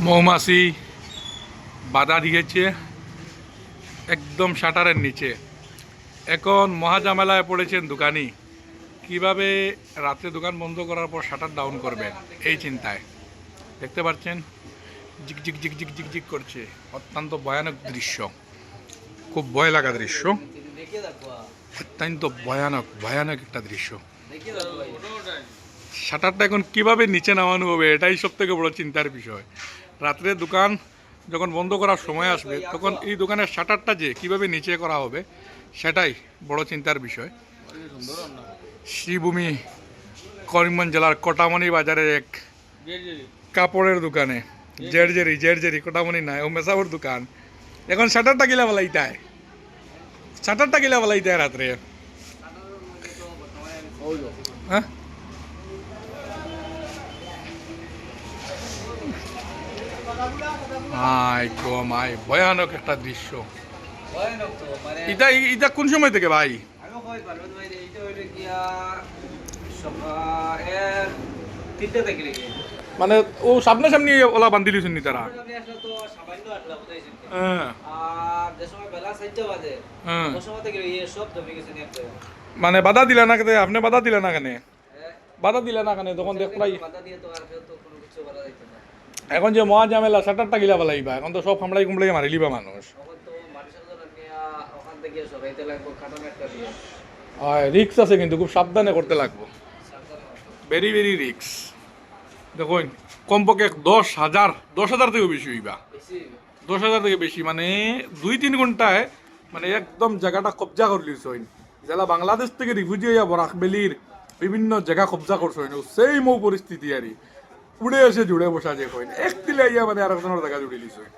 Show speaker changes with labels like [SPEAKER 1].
[SPEAKER 1] মৌমাছি বাধা দিয়েছে একদম শাটারের নিচে। এখন মহাঝামেলায় পড়েছেন দোকানি, কিভাবে রাত্রে দোকান বন্ধ করার পর শাটার ডাউন করবেন এই চিন্তায়। দেখতে পাচ্ছেন জিক জিক জিক জিক জিক জিক করছে, অত্যন্ত ভয়ানক দৃশ্য, খুব ভয় লাগা দৃশ্য, অত্যন্ত ভয়ানক ভয়ানক একটা দৃশ্য। শাটারটা এখন কিভাবে নিচে নামানো হবে এটাই সব থেকে বড় চিন্তার বিষয়। রাত্রে দোকান যখন বন্ধ করার সময় আসবে তখন এই দোকানের শাটারটা যে কিভাবে নিচে করা হবে সেটাই বড় চিন্তার বিষয়। শ্রীভূমি করিমগঞ্জ জেলার কটামনি বাজারের এক কাপড়ের দোকানে জেরজেরি কটামনি নাই ও মেসাবর দোকান, এখন শাটারটা গিলা বলাইতায়, শাটারটা গিলা বলাইতায় রাত্রে। হ্যাঁ মাই গো মাই, ভয়ানক একটা দৃশ্য। এটা এটা কোন সময় থেকে ভাই? মানে ও সামনে সামনে ওলা বান্ধি দিয়েছেন নি তারা? মানে বাধা দিলে না কেন আপনি? বাধা দিলে না কেন? বাধা দিলে না কেন তখন দেখলাই? এখন যে মহা ঝামেলা, শাটারটা গিলা বলাইবা, এখন তো সব হামলাই কুমলাই মারি লিবা মানুষ। হয় রিক্স আছে কিন্তু খুব সাবধানে করতে লাগবো, ভেরি ভেরি রিক্স। দেখুন কমপক্ষে 10,000 থেকেও বেশি হইবা, 10,000 থেকে বেশি, মানে 2-3 ঘন্টায় মানে একদম জায়গাটা কবজা করে লিছইন। যারা বাংলাদেশ থেকে রিফিউজি হইয়া বরাকবেলির বিভিন্ন জায়গা কবজা করছইন, সেই মৌ পরিস্থিতি আরই উড়ে এসে জুড়ে বসা যে কইন এক তিলে ইয়া মানে আরেকজনের জায়গা জুড়ে লিছইন।